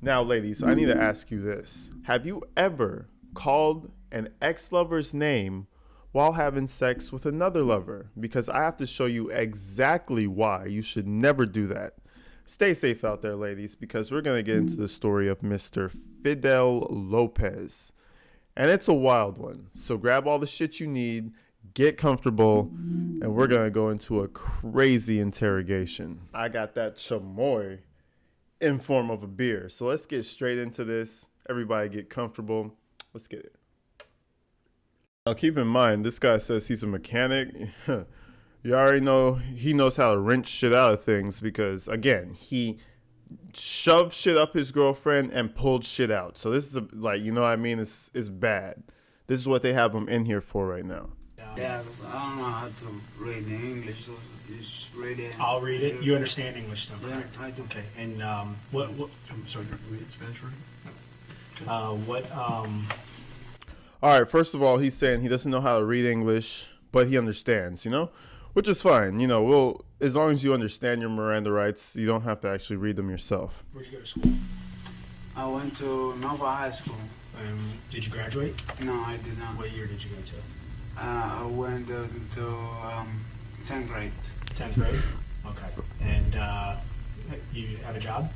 Now, ladies, I need to ask you this. Have you ever called an ex-lover's name while having sex with another lover? Because I have to show you exactly why you should never do that. Stay safe out there, ladies, because we're going to get into the story of Mr. Fidel Lopez. And it's a wild one. So grab all the shit you need, get comfortable, and we're going to go into a crazy interrogation. I got that chamoy in form of a beer. So let's get straight into this. Everybody get comfortable. Let's get it. Now keep in mind, this guy says he's a mechanic. You already know he knows how to wrench shit out of things because, again, he shoved shit up his girlfriend and pulled shit out. So this is like, you know what I mean? It's bad. This is what they have him in here for right now. Yeah, I don't know how to read in English, so just read it. I'll read it. You understand English, though, Yeah, correct? I do. Okay. And what? I'm sorry, you read Spanish, right? All right, first of all, he's saying he doesn't know how to read English, but he understands, you know? Which is fine. You know, as long as you understand your Miranda rights, you don't have to actually read them yourself. Where'd you go to school? I went to Nova High School. Did you graduate? No, I did not. What year did you go to? I went to 10th grade. 10th grade. Okay. And you have a job?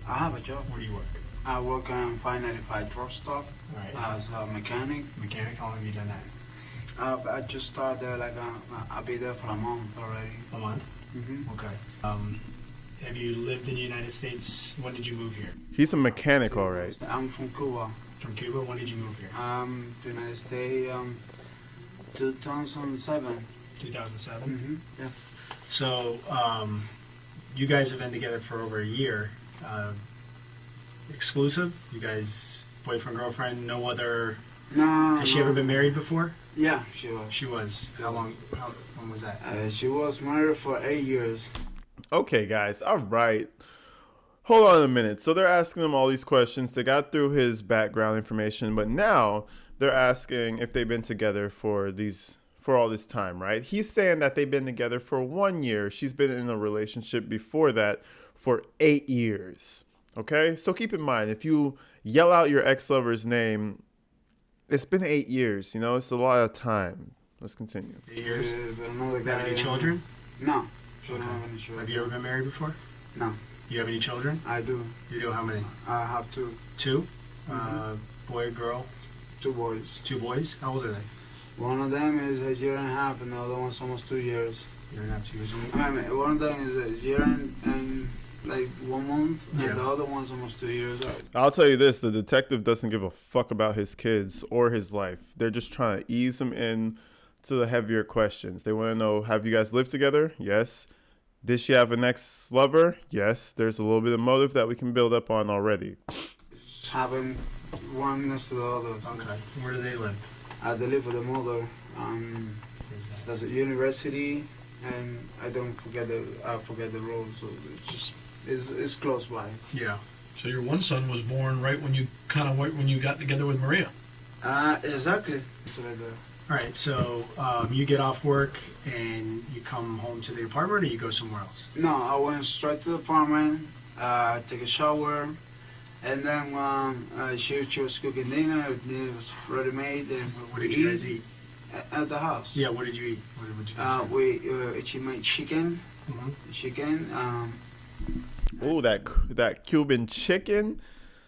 I have a job. Where do you work? I work in 595 drugstop All right. as a mechanic. Mechanic. How long have you done that? I just started there, like, I'll be there for a month already. A month. Mm-hmm. Okay. Have you lived in the United States? When did you move here? He's a mechanic, all right. I'm from Cuba. From Cuba. When did you move here? The United States, 2007. 2007. Mm-hmm. Yeah. So you guys have been together for over a year. Exclusive? You guys, boyfriend, girlfriend, no other? No. Has she ever been married before? Yeah, she was. She was. How long? When was that? She was married for 8 years. Okay, guys. All right. Hold on a minute. So they're asking him all these questions. They got through his background information, but now they're asking if they've been together for all this time, right? He's saying that they've been together for 1 year. She's been in a relationship before that for 8 years. Okay? So keep in mind, if you yell out your ex-lover's name, it's been 8 years, you know? It's a lot of time. Let's continue. 8 years. Another guy. Have any children? No. She Okay. don't have any children. Have you ever been married before? No. You have any children? I do. You do. How many? I have two. Two. Mm-hmm. Boy, girl. Two boys. Two boys. How old are they? One of them is a year and a half, and the other one's almost 2 years. You're not 2 years old. I mean, one of them is a year and like 1 month, Yeah. and the other one's almost 2 years old. I'll tell you this, the detective doesn't give a fuck about his kids or his life. They're just trying to ease him in to the heavier questions. They want to know, have you guys lived together? Yes. Did she have an ex-lover? Yes. There's a little bit of motive that we can build up on already. Just having one next to the other. Okay. Where do they live? They live with the mother. There's a university, and I forget the road, so it's close by. Yeah. So your one son was born right when you got together with Maria. Exactly. It's right there. All right. So you get off work and you come home to the apartment, or you go somewhere else? No, I went straight to the apartment, take a shower, and then she was cooking dinner. Dinner was ready made. And What did you guys eat? At the house. Yeah. What did you eat? What did you guys eat? She made chicken. Mhm. Chicken. Ooh, that Cuban chicken.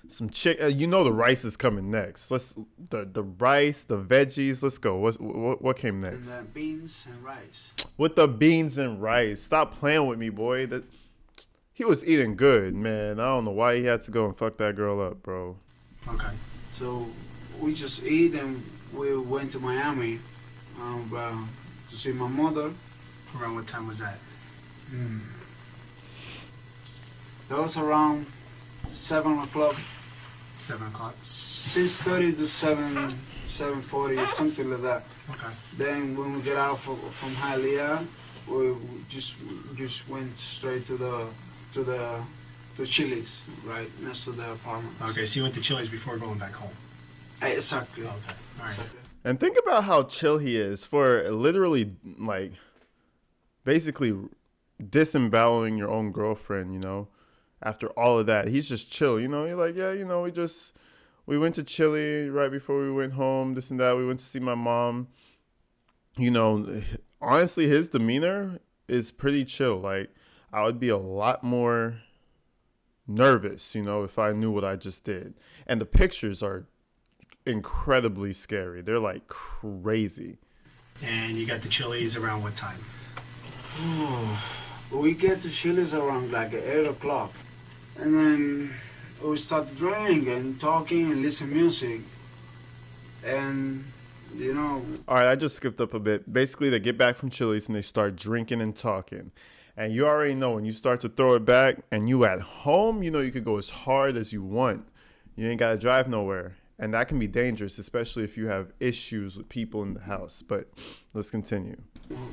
Some you know the rice is coming next. The rice, the veggies. Let's go. What came And next? then beans and rice. With the beans and rice. Stop playing with me, boy. He was eating good, man. I don't know why he had to go and fuck that girl up, bro. Okay. So we just eat, and we went to Miami to see my mother. Around what time was that? That was around 7 o'clock, 7 o'clock. 6:30 to 7:40, or something like that. Okay. Then when we get out from Hialeah, we just went straight to Chili's, right next to the apartment. Okay. So you went to Chili's before going back home. Exactly. Okay. All right. Exactly. And think about how chill he is for literally, like, basically disemboweling your own girlfriend, you know? after all of that. He's just chill, you know. He's like, yeah, you know, we went to Chile right before we went home, this and that. We went to see my mom. You know, honestly, his demeanor is pretty chill. Like, I would be a lot more nervous, you know, if I knew what I just did. And the pictures are incredibly scary. They're like crazy. And you got the Chili's around what time? We get to Chili's around like 8 o'clock. And then we start drinking and talking and listen music. And, you know. All right, I just skipped up a bit. Basically, they get back from Chili's and they start drinking and talking. And you already know when you start to throw it back and you at home, you know you could go as hard as you want. You ain't got to drive nowhere. And that can be dangerous, especially if you have issues with people in the house. But let's continue.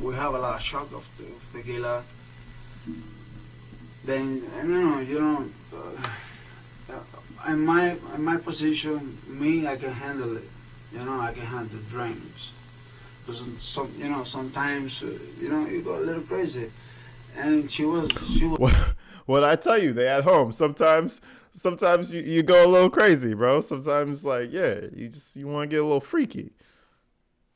We have a lot of shock of tequila. Then, you know, in my position, me, I can handle it. You know, I can handle drinks. Because sometimes, you go a little crazy. And she was. What I tell you, they at home. Sometimes you go a little crazy, bro. Sometimes, like, yeah, you want to get a little freaky.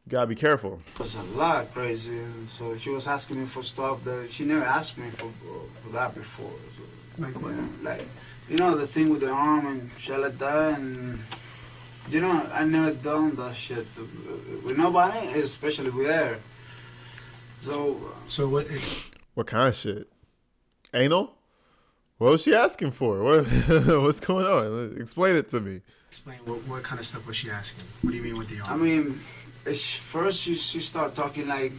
You gotta be careful. It was a lot crazy. So she was asking me for stuff that she never asked me for that before. So, the thing with the arm and shit like that. And, I never done that shit with nobody, especially with her. So what? What kind of shit? Anal? What was she asking for? What's going on? Explain it to me. Explain what kind of stuff was she asking? What do you mean with the arm? I mean, first she started talking like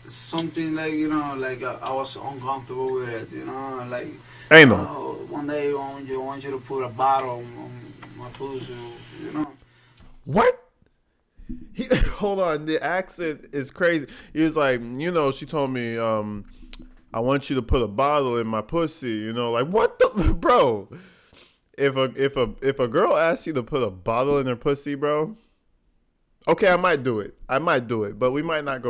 something like, like I was uncomfortable with it, like. Anal. One day I want you to put a bottle on my pussy, What? Hold on, the accent is crazy. He was like, she told me, I want you to put a bottle in my pussy, like what the bro? If a girl asks you to put a bottle in her pussy, bro, okay, I might do it, but we're not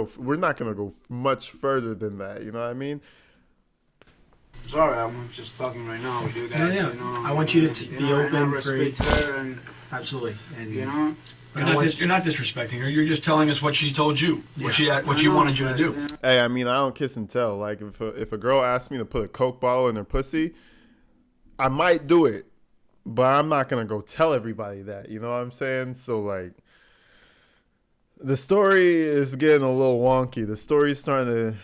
gonna go much further than that. You know what I mean? Sorry, I'm just talking right now with you guys. Yeah. I want you to be open, free. And absolutely, and You're not disrespecting her. You're just telling us what she told you, what she wanted you to do. Hey, I mean, I don't kiss and tell. Like, if a girl asks me to put a Coke bottle in her pussy, I might do it, but I'm not gonna go tell everybody that. You know what I'm saying? So, like, the story is getting a little wonky. The story's starting to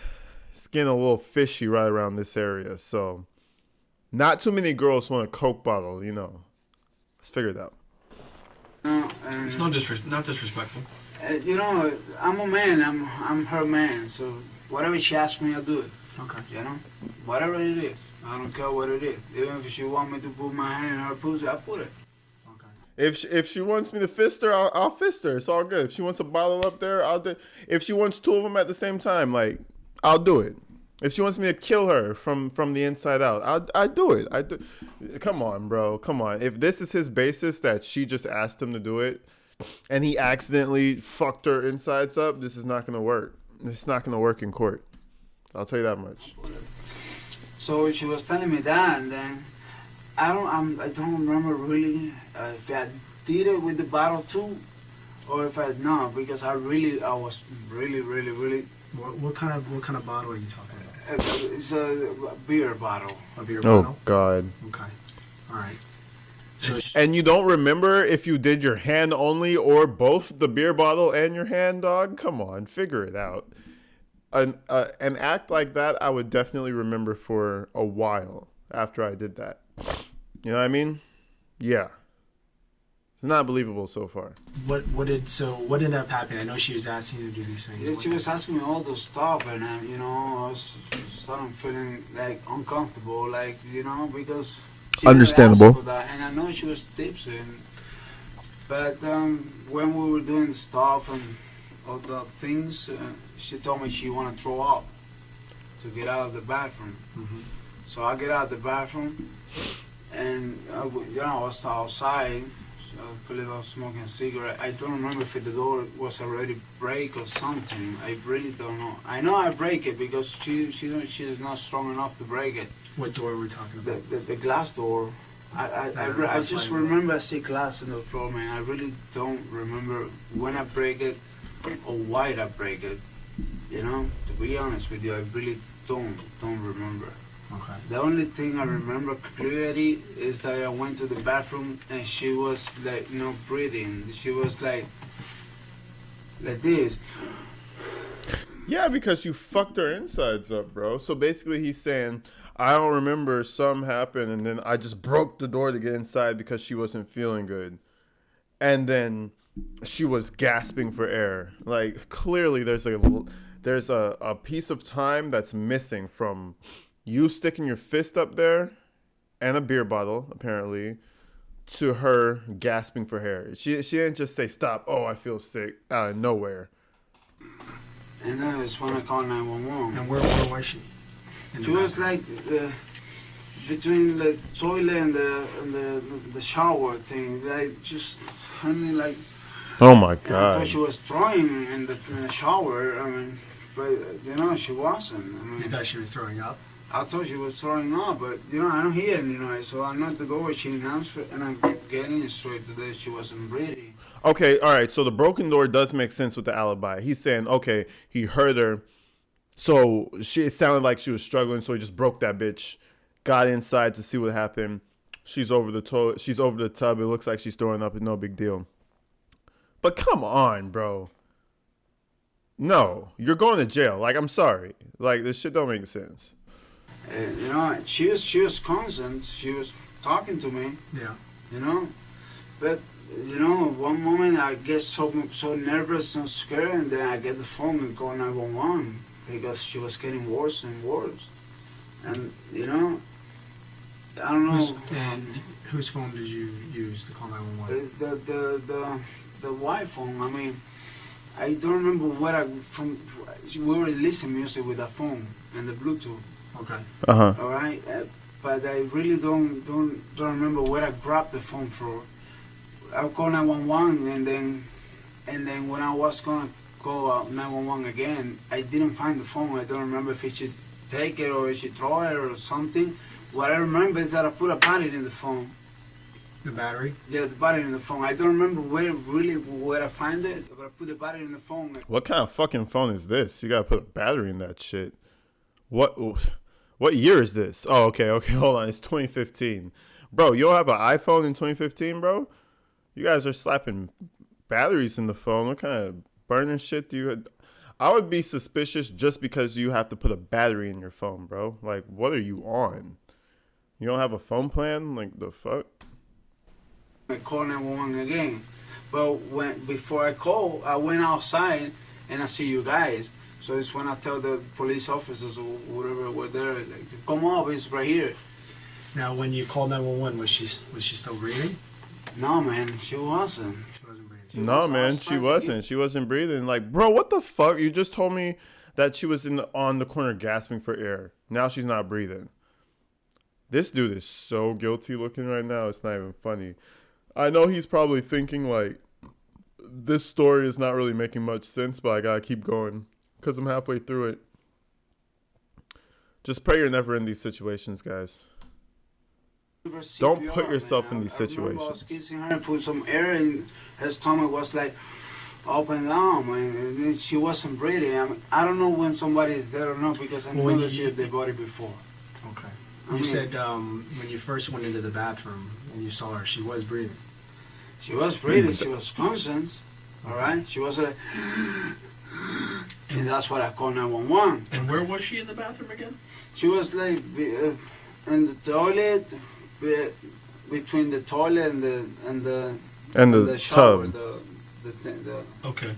skin a little fishy right around this area. So, not too many girls want a Coke bottle. Let's figure it out. It's not disrespectful. I'm a man. I'm her man. So whatever she asks me, I'll do it. Okay. Whatever it is. I don't care what it is. Even if she want me to put my hand in her pussy, I'll put it. Okay. If she wants me to fist her, I'll fist her. It's all good. If she wants a bottle up there, I'll do. If she wants two of them at the same time, like, I'll do it. If she wants me to kill her from the inside out, I do it. I do. Come on, bro. Come on. If this is his basis that she just asked him to do it, and he accidentally fucked her insides up, this is not gonna work. It's not gonna work in court. I'll tell you that much. So she was telling me that, and then I don't remember really if I did it with the bottle too, or if I not, because I was really. What kind of bottle are you talking about? It's a beer bottle. A beer bottle? Oh, God. Okay. All right. So and you don't remember if you did your hand only or both the beer bottle and your hand, dog? Come on, figure it out. An act like that, I would definitely remember for a while after I did that. You know what I mean? Yeah. It's not believable so far. What ended up happening? I know she was asking you to do these things. Yeah, she was asking me all those stuff, and I was starting feeling like uncomfortable, like because she understandable. For that, and I know she was tipsy, but when we were doing the stuff and all the things, she told me she wanted to throw up to get out of the bathroom. Mm-hmm. So I get out of the bathroom, and I was outside. believe I was smoking a cigarette. I don't remember if the door was already break or something. I really don't know. I know I break it because she's not strong enough to break it. What door are we talking about? The glass door. I just remember I see glass in the floor, man. I really don't remember when I break it or why I break it. You know, to be honest with you, I really don't remember. Okay. The only thing I remember clearly is that I went to the bathroom and she was like, you know, breathing. She was like this. Yeah, because you fucked her insides up, bro. So basically he's saying, I don't remember, some happened, and then I just broke the door to get inside because she wasn't feeling good. And then she was gasping for air. Like, clearly there's a piece of time that's missing from you sticking your fist up there and a beer bottle, apparently, to her gasping for air. She didn't just say, stop, oh, I feel sick, out of nowhere. And then it's when I called 911. And where was she? She was like between the toilet and the shower thing. Like just honey, like. Oh my I God. thought she was throwing in the shower. I mean, but you know she wasn't. I mean, You thought she was throwing up? I thought she was throwing up, but you know I don't hear any noise, so I knocked the door. She announced it, and I'm getting straight to this. She wasn't breathing. Okay, all right. So the broken door does make sense with the alibi. He's saying, okay, he heard her, so it sounded like she was struggling, so he just broke that bitch, got inside to see what happened. She's over the toilet. She's over the tub. It looks like she's throwing up. It's no big deal. But come on, bro. No, you're going to jail. Like, I'm sorry. Like, this shit don't make sense. You know, she was constant. She was talking to me. Yeah. You know, but you know, one moment I get so nervous and scared, and then I get the phone and call 911 because she was getting worse and worse. And you know, I don't know. And whose phone did you use to call 911? The wife phone. I mean, I don't remember where we were listening music with the phone and the Bluetooth. Okay. All right, but I really don't remember where I grabbed the phone from. I called 911, and then when I was gonna call 911 again, I didn't find the phone. I don't remember if she take it or if she throw it or something. What I remember is that I put a battery in the phone. The battery? Yeah, the battery in the phone. I don't remember where I find it, but I put the battery in the phone. What kind of fucking phone is this? You gotta put a battery in that shit. What year is this? Oh, okay, hold on. It's 2015. Bro, you don't have an iPhone in 2015, bro? You guys are slapping batteries in the phone. What kind of burning shit do you... I would be suspicious just because you have to put a battery in your phone, bro. Like, what are you on? You don't have a phone plan? Like, the fuck? I called 911 again. But before I call, I went outside and I see you guys. So it's when I tell the police officers or whatever were there, like, come up, it's right here. Now, when you called 911, was she still breathing? No, man, she wasn't. She wasn't breathing. No, man, she wasn't. She wasn't breathing. Like, bro, what the fuck? You just told me that she was on the corner gasping for air. Now she's not breathing. This dude is so guilty looking right now. It's not even funny. I know he's probably thinking, like, this story is not really making much sense, but I gotta keep going because I'm halfway through it. Just pray you're never in these situations, guys. Don't put yourself in these situations. I was kissing her and put some air in her stomach, was like up and down, man. And she wasn't breathing. I mean, I don't know when somebody is there or not because I never seen the body before. Okay. You said when you first went into the bathroom and you saw her, she was breathing. She was breathing. She was conscious. All right. She was like, and that's what I call 911. And where was she in the bathroom again? She was like in the toilet, between the toilet and the shower, tub. Okay.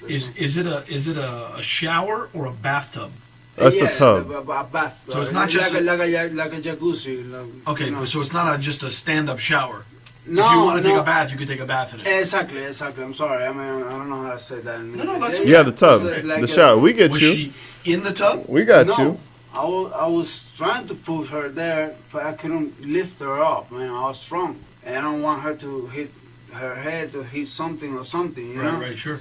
Is it a shower or a bathtub? That's a tub. A bath. So it's not just like a jacuzzi. Okay, you know. so it's not just a stand-up shower. No, if you want to no. take a bath, you can take a bath in it. Exactly. I'm sorry. I mean, I don't know how to say that. No, that's okay. Yeah, the tub. Like the shower. We get Was you. she in the tub? We got No, you. I was trying to put her there, but I couldn't lift her up. Man, I was strong, and I don't want her to hit her head to hit something or something, you know. Right, sure.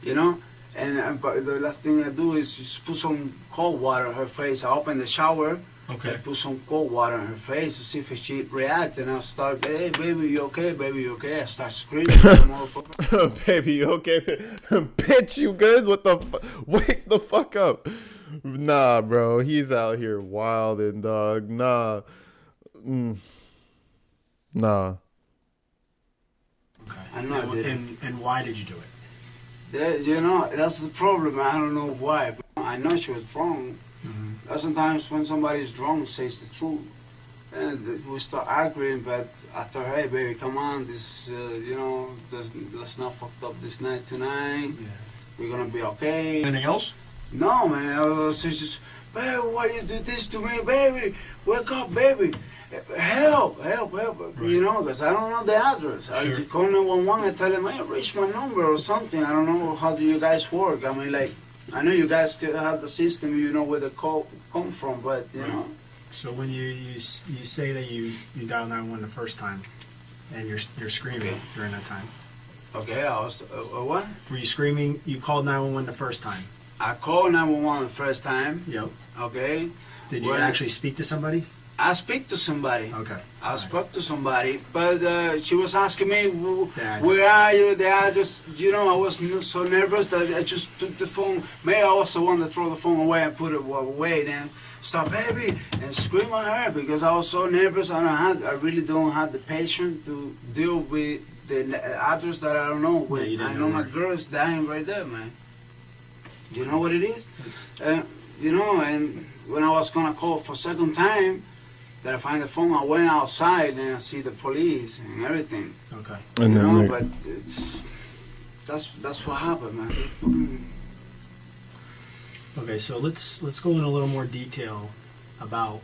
You know. And but the last thing I do is just put some cold water on her face. I open the shower. Okay. I put some cold water on her face to see if she reacts, and I'll start, hey, baby, you okay? Baby, you okay? I start screaming at the motherfucker. Baby, you okay? Bitch, you good? What the wake the fuck up. Nah, bro. He's out here wilding, dog. Nah. Nah. Okay. I know I did. And why did you do it? You know, that's the problem. I don't know why. But I know she was wrong. Mm-hmm. Sometimes when somebody's wrong, says the truth. And we start arguing, but I tell her, hey, baby, come on, this, you know, let's not fuck up this night tonight. Yeah. We're gonna be okay. Anything else? No, man. She's just, baby, why you do this to me, baby? Wake up, baby. Help. Right. You know, because I don't know the address. I Sure. just call 911 and tell them, hey, reach my number or something. I don't know how do you guys work. I mean, like, I know you guys could have the system, you know where the call come from, but, you Right. know. So when you say that you dial 911 the first time, and you're screaming during that time, Okay, I was, what? were you screaming? You called 911 the first time. I called 911 the first time, Yep. okay? Did you Well, actually speak to somebody? I speak to somebody. Okay. I spoke to somebody, but she was asking me, address. where are you? I just, you know, I was so nervous that I just took the phone. Maybe I was the one that threw the phone away and put it away, then stop, baby, and scream at her because I was so nervous. I really don't have the patience to deal with the address that I don't know. Yeah, you didn't I know know my where. girl is dying right there, man. You know what it is? You know, and when I was gonna call for second time, that I find the phone, I went outside and I see the police and everything. Okay. And you then know, they- but that's what happened, man. They fucking- Okay, so let's go in a little more detail about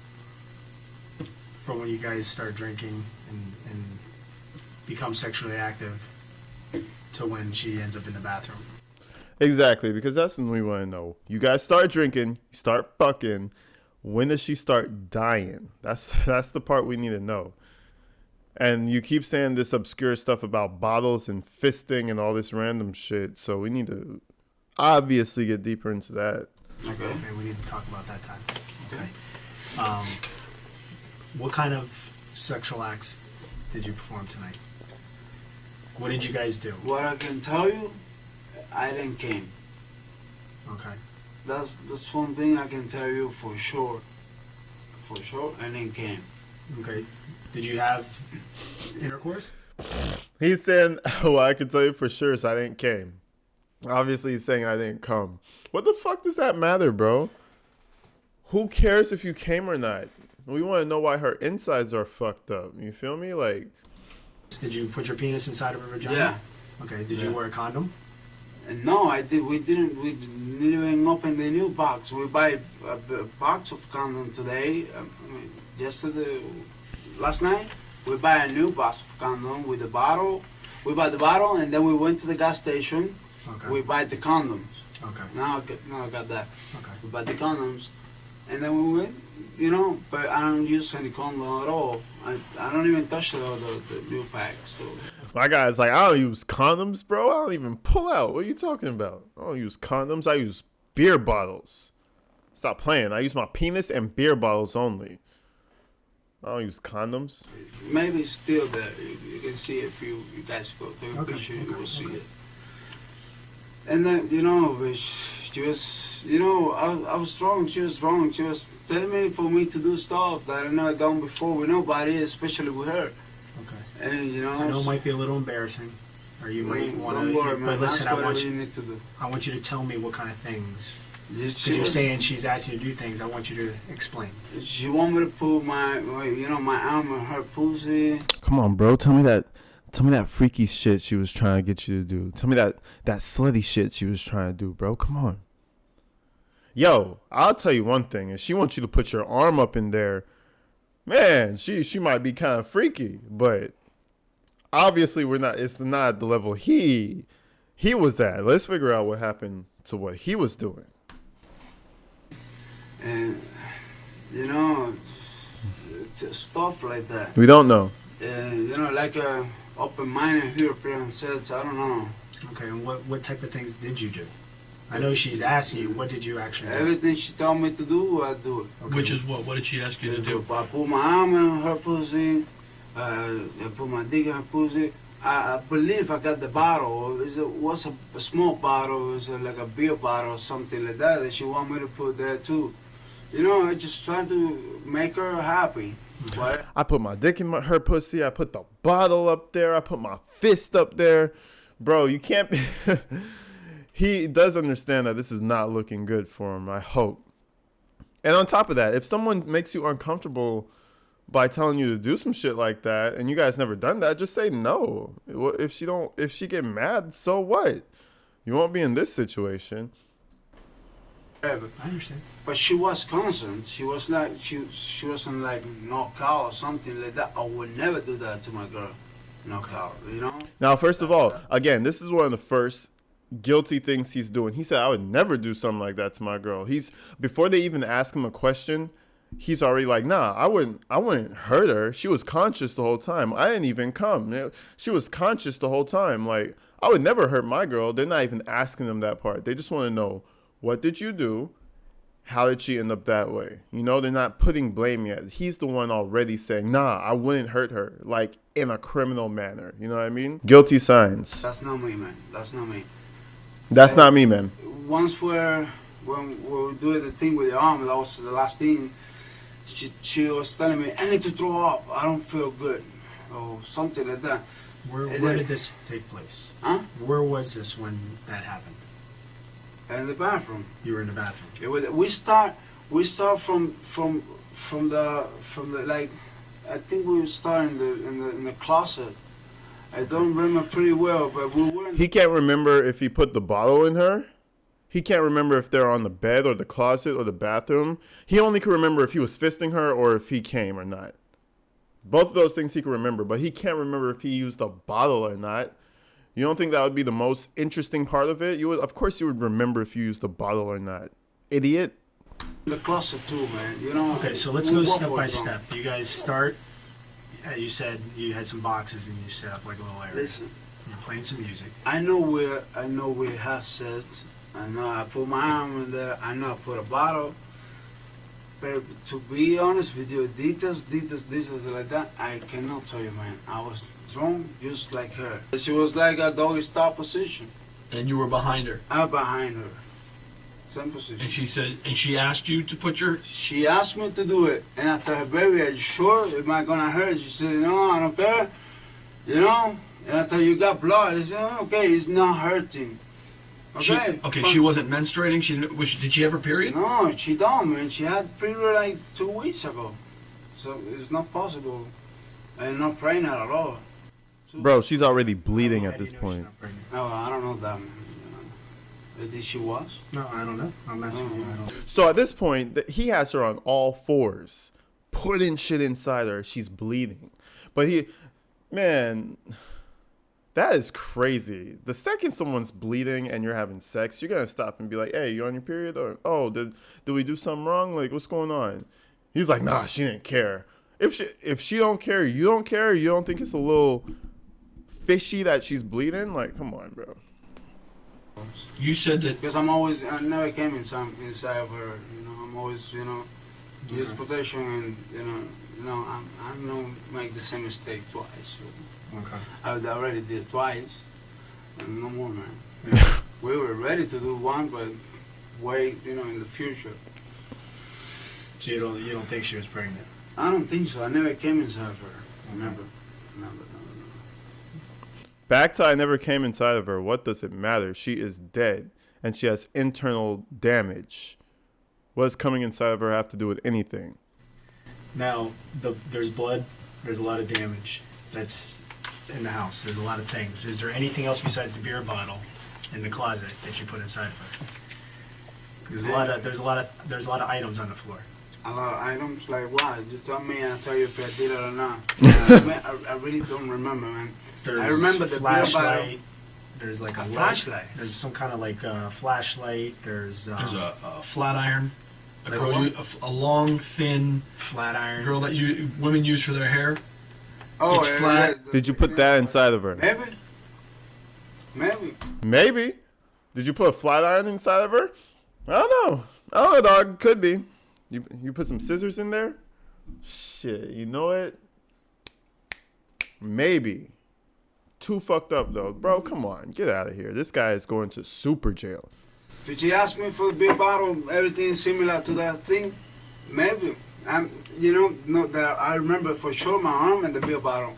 from when you guys start drinking and become sexually active to when she ends up in the bathroom. Exactly, because that's when we want to know. You guys start drinking, you start fucking. When does she start dying? That's the part we need to know. And you keep saying this obscure stuff about bottles and fisting and all this random shit. So we need to obviously get deeper into that. Okay. Okay, we need to talk about that time. Okay. What kind of sexual acts did you perform tonight? What did you guys do? What I can tell you, I didn't came. Okay. That's one thing I can tell you for sure. For sure, I didn't came. Okay. Did you have intercourse? He's saying, well, I can tell you for sure, so I didn't came. Obviously, he's saying I didn't come. What the fuck does that matter, bro? Who cares if you came or not? We want to know why her insides are fucked up. You feel me? Like, Did you put your penis inside of her vagina? Yeah. Okay. Did Yeah. you wear a condom? And no, I did. We didn't even open the new box. We buy a box of condom today. Yesterday, last night, we buy a new box of condom with the bottle. We buy the bottle, and then we went to the gas station. Okay. We buy the condoms. Okay. Now I got that. Okay. We buy the condoms, and then we went. You know, but I don't use any condom at all. I don't even touch the new pack. So. my guy's like, I don't use condoms, bro. I don't even pull out. What are you talking about? I don't use condoms. I use beer bottles. Stop playing. I use my penis and beer bottles only. I don't use condoms. Maybe it's still there. You can see it if you guys go through the Okay, picture, you okay, will see okay. it. And then, you know, she was, you know, I was wrong. She was wrong. She was telling me for me to do stuff that I never done before with nobody, especially with her. Okay. And, you know, I know it might be a little embarrassing, or you might want don't worry, to. man. But listen, That's I what want you you. need to do. I want you to tell me what kind of things. She Because you're was- saying she's asking you to do things. I want you to explain. She want me to put my you know, my arm in her pussy. Come on, bro. Tell me that freaky shit she was trying to get you to do. Tell me that slutty shit she was trying to do, bro. Come on. Yo, I'll tell you one thing. If she wants you to put your arm up in there, man, she might be kind of freaky. But obviously, it's not at the level he was at. Let's figure out what happened to what he was doing. And, you know, stuff like that. We don't know. You know, like open-minded European says, I don't know. Okay, and what type of things did you do? I know she's asking you, what did you actually do? Everything she told me to do, I do it. Okay. Which is what? What did she ask you to do? I put my arm in her pussy. I put my dick in her pussy. I believe I got the bottle. It was a small bottle. It was like a beer bottle or something like that. That she want me to put there too. You know, I just try to make her happy. But I put my dick in her pussy. I put the bottle up there. I put my fist up there. Bro, you can't be... He does understand that this is not looking good for him, I hope. And on top of that, if someone makes you uncomfortable by telling you to do some shit like that, and you guys never done that, just say no. If she get mad, so what? You won't be in this situation. I understand. But she was concerned. She was not. She wasn't like knocked out or something like that. I would never do that to my girl. Knock out, you know. Now, first of all, again, this is one of the first guilty things he's doing. He said, I would never do something like that to my girl. Before they even ask him a question, he's already like, nah, I wouldn't hurt her. She was conscious the whole time. I didn't even come. She was conscious the whole time. Like, I would never hurt my girl. They're not even asking them that part. They just want to know, what did you do? How did she end up that way? You know, they're not putting blame yet. He's the one already saying, nah, I wouldn't hurt her, like in a criminal manner. You know what I mean? Guilty signs. That's not me, man. That's not me. That's not me, man. Once when we do the thing with the arm, that was the last thing. She was telling me, I need to throw up. I don't feel good, or something like that. Where did this take place? Huh? Where was this when that happened? In the bathroom. You were in the bathroom. We start from the like, I think we start in the closet. I don't remember pretty well, but we were. He can't remember if he put the bottle in her. He can't remember if they're on the bed or the closet or the bathroom. He only can remember if he was fisting her or if he came or not. Both of those things he can remember, but he can't remember if he used a bottle or not. You don't think that would be the most interesting part of it? Of course you would remember if you used a bottle or not. Idiot. The closet too, man. You know. Okay, so let's go step by step. You guys start. You said you had some boxes and you set up like a little area. Listen, you're playing some music. I know we have sex. I know I put my arm in there. I know I put a bottle. But to be honest with you, details like that, I cannot tell you, man. I was drunk just like her. She was like a doggy style position. And you were behind her. I'm behind her. Same position. And she asked you to put your... She asked me to do it. And I told her, baby, are you sure? Am I going to hurt? She said, no, I don't care. You know? And I told her, you got blood. I said, oh, okay, it's not hurting. Okay. She wasn't menstruating? Did she have her period? No, she don't, man. She had period like 2 weeks ago. So it's not possible. I'm not pregnant at all. Bro, she's already bleeding at this point. No, I don't know that, man. Did she was? No, I don't know. I'm asking you. I don't. So at this point, he has her on all fours, putting shit inside her. She's bleeding. But man, that is crazy. The second someone's bleeding and you're having sex, you're going to stop and be like, hey, you on your period? Or, oh, did we do something wrong? Like, what's going on? He's like, nah, she didn't care. If she don't care, you don't care? You don't think it's a little fishy that she's bleeding? Like, come on, bro. You said that... Because I never came inside of her. You know, I'm always, use protection and, I don't make the same mistake twice. So. Okay. I already did it twice. And no more, man. We were ready to do one, but wait, in the future. So you don't think she was pregnant? I don't think so. I never came inside of her. Never. Back to I never came inside of her. What does it matter? She is dead, and she has internal damage. What does coming inside of her have to do with anything? Now, there's blood. There's a lot of damage that's in the house. There's a lot of things. Is there anything else besides the beer bottle in the closet that you put inside of her? There's a lot of items on the floor. A lot of items? Like what? You tell me and I'll tell you if I did it or not. I really don't remember, man. I remember the flashlight. There's like a flashlight. There's some kind of like flashlight. There's a flat iron. Like a long, thin flat iron. Girl that women use for their hair. Oh, It's flat. Did you put that inside of her? Maybe. Maybe. Did you put a flat iron inside of her? I don't know. I don't know, dog. Could be. You put some scissors in there? Shit, you know what? Maybe. Too fucked up, though. Bro, come on. Get out of here. This guy is going to super jail. Did she ask me for a beer bottle, everything similar to that thing? Maybe. No, that I remember for sure my arm and the beer bottle.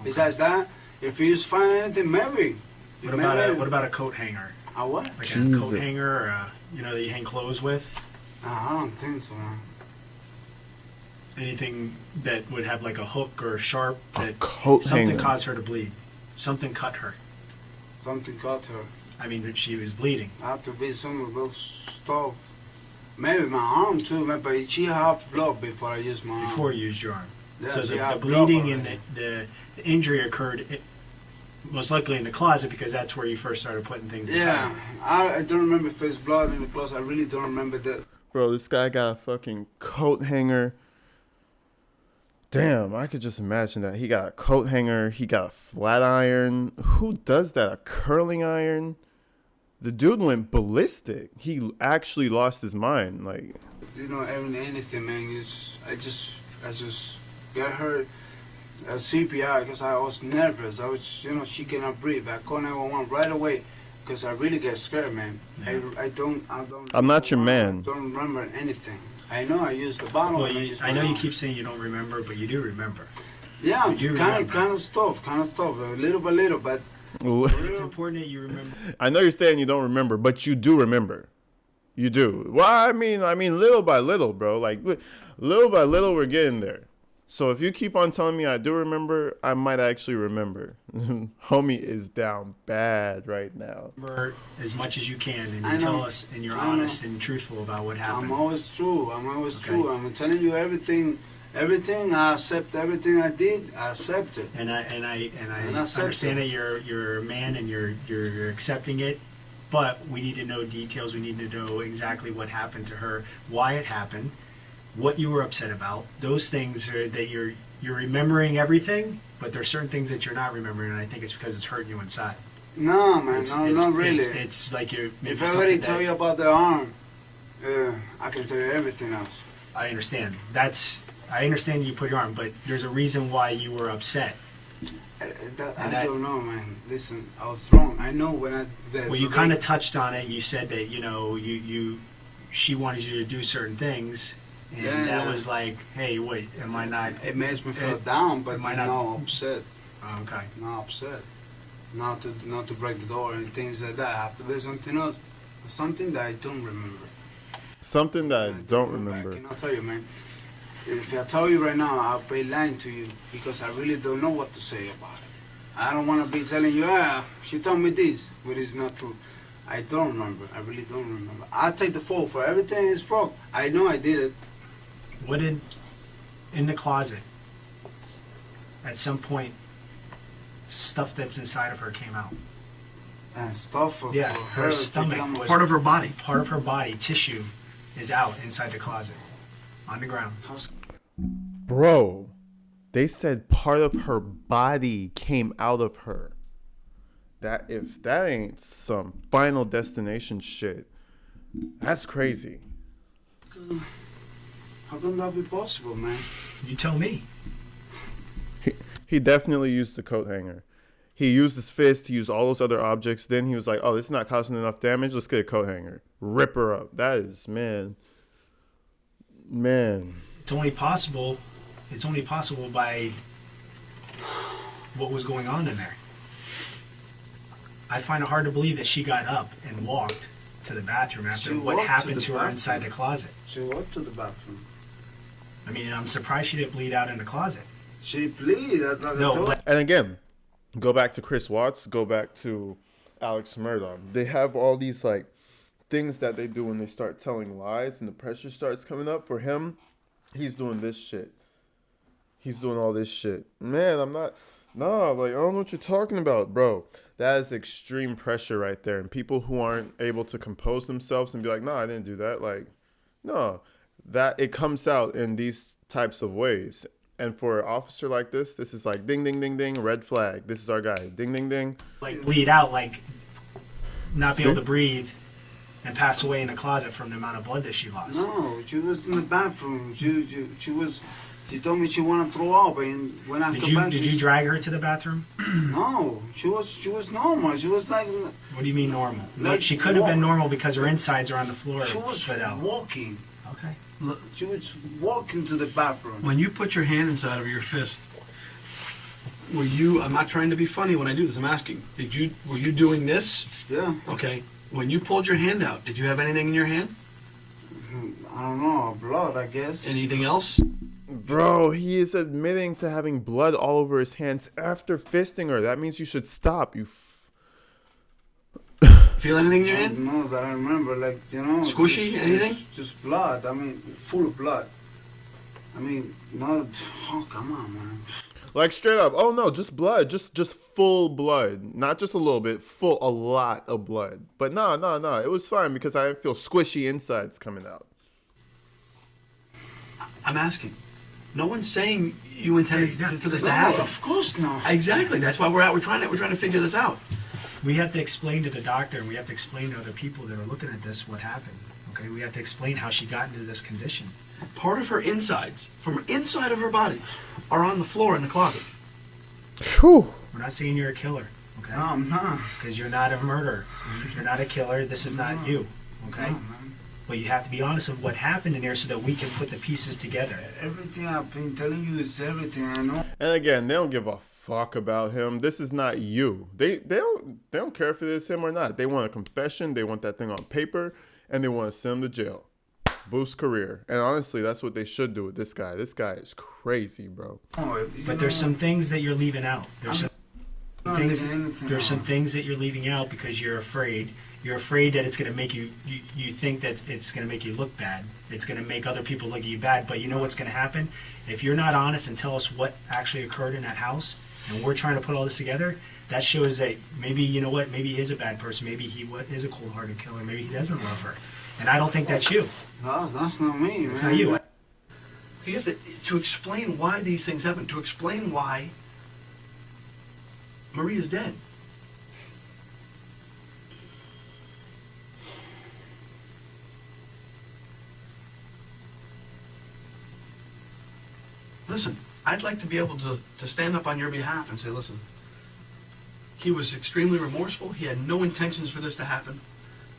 Besides that, if you just find anything, maybe. What about a coat hanger? A what? Like Jesus. a coat hanger, or that you hang clothes with? I don't think so, man. Anything that would have like a hook or a sharp that coat something hanger. caused her to bleed. Something cut her. Something caught her. I mean, she was bleeding. Have to be some of those stuff. Maybe my arm too, man, but she had blood before I used my arm. Before you used your arm. Yeah, So she the had blood bleeding and already. the injury occurred most likely in the closet, because that's where you first started putting things inside. Yeah, I don't remember if it's blood in the closet. I really don't remember that. Bro, this guy got a fucking coat hanger. Damn, I could just imagine that. He got a coat hanger. He got a flat iron. Who does that? A curling iron? The dude went ballistic. He actually lost his mind. Like, Anything, man. I just got her CPR because I was nervous. I was, she cannot breathe. I called 911 right away because I really get scared, man. Yeah. I don't. I'm not your man. I don't remember anything. I know I used the bottle. Well, and used I my know you arm. keep saying you don't remember, but you do remember. Yeah, you do kind remember. of stuff, little by little, but It's important that you remember. I know you're saying you don't remember, but you do remember. You do. Well, I mean, little by little, bro. Like, little by little, we're getting there. So if you keep on telling me I do remember, I might actually remember. Homie is down bad right now. Remember as much as you can, and I you tell know. us, and you're I know. honest and truthful about what happened. I'm always true. Okay. True. I'm telling you everything. Everything I accept. Everything I did, I accept it. And I And accept understand it. that you're a man and you're accepting it, but we need to know details. We need to know exactly what happened to her, why it happened, what you were upset about. Those things are that you're remembering everything, but there's certain things that you're not remembering, and I think it's because it's hurting you inside. No, man. Not really. It's like you're. Maybe If I already something tell that- you about the arm, I can tell you everything else. I understand. I understand you put your arm, but there's a reason why you were upset. I don't know, man. Listen, I was wrong. I know when I. Well, you kind of touched on it. You said that she wanted you to do certain things, and Yeah, that yeah. was like, hey, wait, am I not? It makes me feel down, but am I not not- upset. Oh, okay. Not upset. Not to break the door and things like that. Have to be something else. Something that I don't remember. Something that I don't I remember. cannot tell you, man. If I tell you right now, I'll be lying to you because I really don't know what to say about it. I don't want to be telling you, she told me this, but it's not true. I don't remember. I really don't remember. I'll take the fault for everything is broke. I know I did it. What did in the closet? At some point, stuff that's inside of her came out. And stuff for, Yeah, for her to stomach become- was Part of her body. part of her body, tissue, is out inside the closet, on the ground. Bro, they said part of her body came out of her. If that ain't some Final Destination shit, that's crazy. How can that be possible, man? You tell me. He definitely used the coat hanger. He used his fist. He used all those other objects. Then he was like, "Oh, this is not causing enough damage. Let's get a coat hanger. Rip her up." That is man. It's only possible by what was going on in there. I find it hard to believe that she got up and walked to the bathroom after She what walked happened to to the her bathroom. inside the closet. She walked to the bathroom. I mean, I'm surprised she didn't bleed out in the closet. She pleaded. No, but And again, go back to Chris Watts. Go back to Alex Murdaugh. They have all these like things that they do when they start telling lies, and the pressure starts coming up for him. He's doing this shit. He's doing all this shit. Man, I'm not. No, like I don't know what you're talking about, bro. That is extreme pressure right there, and people who aren't able to compose themselves and be like, "No, I didn't do that." Like, no, that it comes out in these types of ways, And for an officer like this is like ding, ding, ding, ding, red flag. This is our guy. Ding, ding, ding. Like bleed out, like not be See? able to breathe and pass away in the closet from the amount of blood that she lost. No, she was in the bathroom. She told me she wanted to throw up, and when I come back, Did you drag her to the bathroom? No, she was normal. She was like. What do you mean normal? Like She could have been walk- normal because her insides are on the floor. She was Fidel. walking. Okay. She was walking to the bathroom. When you put your hand inside of your fist, were you? I'm not trying to be funny when I do this. I'm asking. Were you doing this? Yeah. Okay. When you pulled your hand out, did you have anything in your hand? I don't know, blood, I guess. Anything else? Bro, he is admitting to having blood all over his hands after fisting her. That means you should stop. Feel anything in your I hand? don't know that I remember, like, you know. Squishy? Anything? Just blood. I mean, full of blood. I mean, not. Oh, come on, man. Like straight up. Oh no, just blood. Just full blood. Not just a little bit. Full, a lot of blood. But no. It was fine because I didn't feel squishy insides coming out. I'm asking. No one's saying you intended for this to No, happen. of course not. Exactly. That's why we're out. We're trying to figure this out. We have to explain to the doctor, and we have to explain to other people that are looking at this what happened. Okay, we have to explain how she got into this condition. Part of her insides, from inside of her body, are on the floor in the closet. Phew. We're not saying you're a killer, okay? No, I'm not. Because you're not a murderer. You're not a killer. This is not you, okay? No, man. But you have to be honest with what happened in there so that we can put the pieces together. Everything I've been telling you is everything I know. And again, they don't give a fuck about him. This is not you. They don't care if it is him or not. They want a confession. They want that thing on paper, and they want to send him to jail. Boost career. And honestly, that's what they should do with this guy. This guy is crazy, bro. But there's some things that you're leaving out. There's not leaving anything some out. things that you're leaving out because you're afraid. You're afraid that it's going to make you think that it's going to make you look bad. It's going to make other people look at you bad. But you know what's going to happen? If you're not honest and tell us what actually occurred in that house, and we're trying to put all this together, that shows that maybe, you know what, maybe he is a bad person. Maybe he is a cold-hearted killer. Maybe he doesn't love her. And I don't think that's you. No, that's not me, It's man. not you. You have to explain why these things happen. To explain why Maria's dead. Listen, I'd like to be able to stand up on your behalf and say, listen, he was extremely remorseful. He had no intentions for this to happen.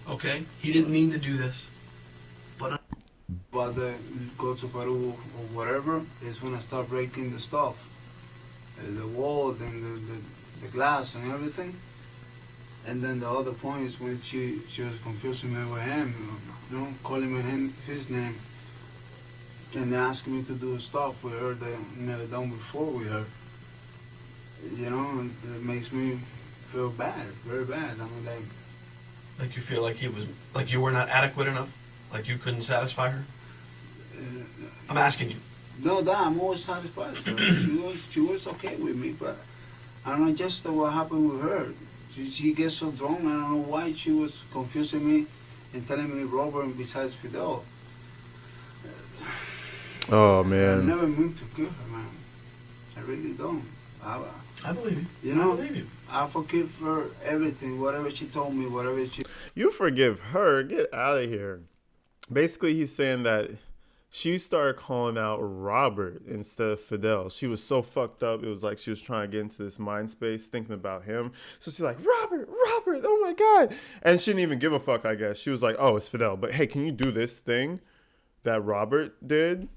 Okay? He didn't mean to do this. But go to Peru or whatever is when I start breaking the stuff. The wall and the glass and everything. And then the other point is when she was confusing me with him, you know, calling me his name. And asking me to do stuff with her that I never done before with her. You know, and it makes me feel bad, very bad. I mean, like you feel like you were not adequate enough? Like you couldn't satisfy her? I'm asking you. no, that I'm always satisfied with her. She was okay with me, but I don't know just what happened with her. She gets so drunk, I don't know why she was confusing me and telling me Robert besides Fidel. Oh, I man. never meant to kill her, man. I really don't. I believe you. You know, I believe you. I forgive her everything, whatever she told me, whatever she... You forgive her. Get out of here. Basically, he's saying that she started calling out Robert instead of Fidel. She was so fucked up. It was like she was trying to get into this mind space thinking about him. So she's like, Robert, oh my God. And she didn't even give a fuck, I guess. She was like, oh, it's Fidel. But hey, can you do this thing that Robert did?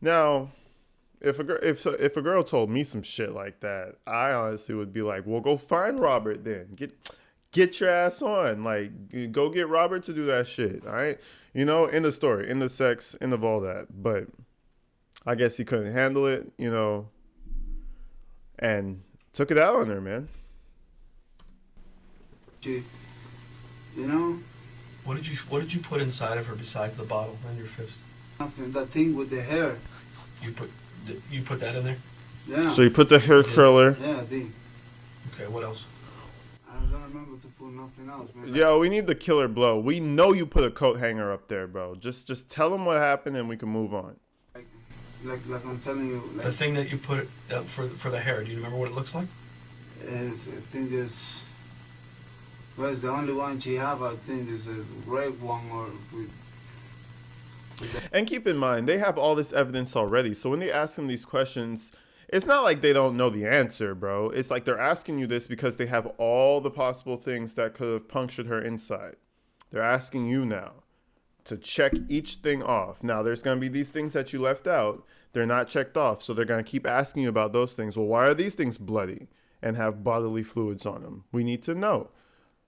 Now, if a girl told me some shit like that, I honestly would be like, well, go find Robert then. Get your ass on. Like, go get Robert to do that shit, all right? You know, in the story, in the sex, in of all that. But I guess he couldn't handle it, you know, and took it out on her, man. You know, What did you put inside of her besides the bottle and your fist? nothing, that thing with the hair. You put that in there? Yeah. So you put the hair curler. Yeah, I did. Okay, what else? I don't remember to put nothing else, man. Yo, we need the killer blow. We know you put a coat hanger up there, bro. Just tell him what happened and we can move on. Like I'm telling you, like The thing that you put for the hair. Do you remember what it looks like? I think there's. Well, it's the only one she have. I think there's a red one or. And keep in mind, they have all this evidence already. So when they ask them these questions, it's not like they don't know the answer, bro. It's like they're asking you this because they have all the possible things that could have punctured her inside. They're asking you now to check each thing off. Now, there's going to be these things that you left out. They're not checked off. So they're going to keep asking you about those things. Well, why are these things bloody and have bodily fluids on them? We need to know.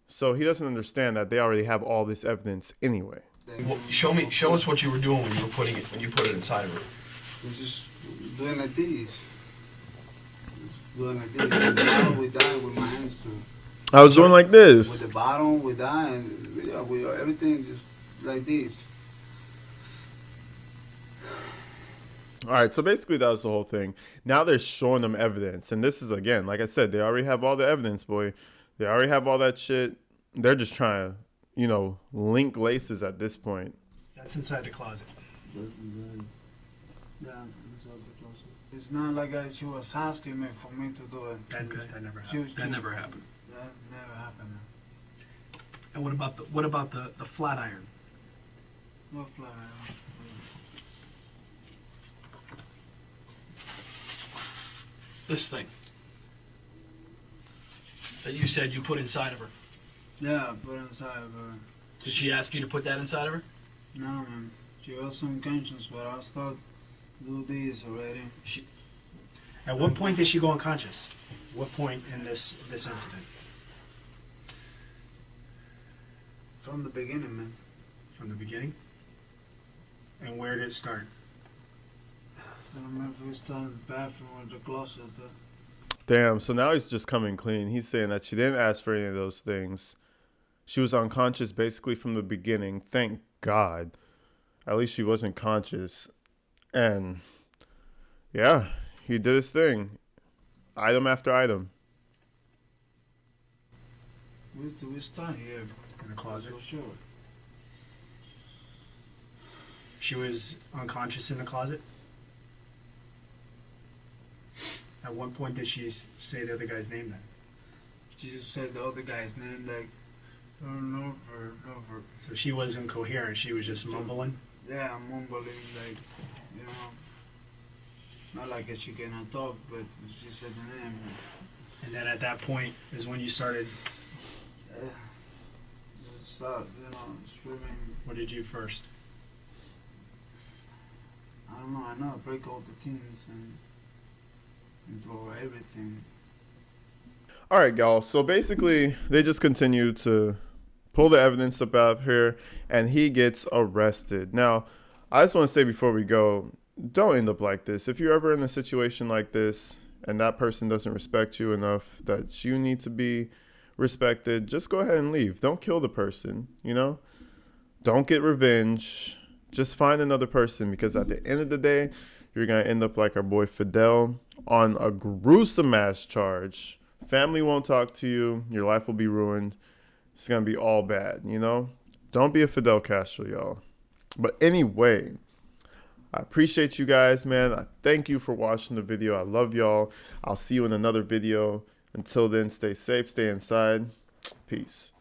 So he doesn't understand that they already have all this evidence anyway. Well, show us what you were doing when you put it inside of her. We're just doing like this. Just doing like this. With the bottle, we die with my hands too. I was doing like this. With the bottle, we die, and yeah, we everything just like this. All right, so basically that was the whole thing. Now they're showing them evidence. And this is, again, like I said, they already have all the evidence, boy. They already have all that shit. They're just trying to, link laces at this point. That's inside the closet. Yeah, it's not like she was asking me for me to do it. That never happened. That never happened. That never happened. And what about the flat iron? No fly. This thing that you said you put inside of her. Yeah, put inside of her. Did she ask you to put that inside of her? No, man. She was unconscious, but I started do this already. At what point did she go unconscious? What point in this incident? From the beginning, man. From the beginning? And where did it start? I don't remember if we started in the bathroom or the closet. Damn, so now he's just coming clean. He's saying that she didn't ask for any of those things. She was unconscious basically from the beginning. Thank God. At least she wasn't conscious. And yeah, he did his thing. Item after item. We start here. In the closet? For sure. She was unconscious in the closet? At what point did she say the other guy's name then? She just said the other guy's name, like, over. So she wasn't coherent, she was just mumbling? Yeah, mumbling, like, not like she cannot talk, but she said the name. And then at that point is when you started... Start, screaming. What did you first? I don't know, I know I break all the things and throw everything. All right, y'all. So basically, they just continue to pull the evidence up out here, and he gets arrested. Now, I just want to say before we go, don't end up like this. If you're ever in a situation like this and that person doesn't respect you enough that you need to be respected, just go ahead and leave. Don't kill the person, Don't get revenge. Just find another person, because at the end of the day, you're going to end up like our boy Fidel on a gruesome ass charge. Family won't talk to you. Your life will be ruined. It's going to be all bad, Don't be a Fidel Castro, y'all. But anyway, I appreciate you guys, man. I thank you for watching the video. I love y'all. I'll see you in another video. Until then, stay safe, stay inside. Peace.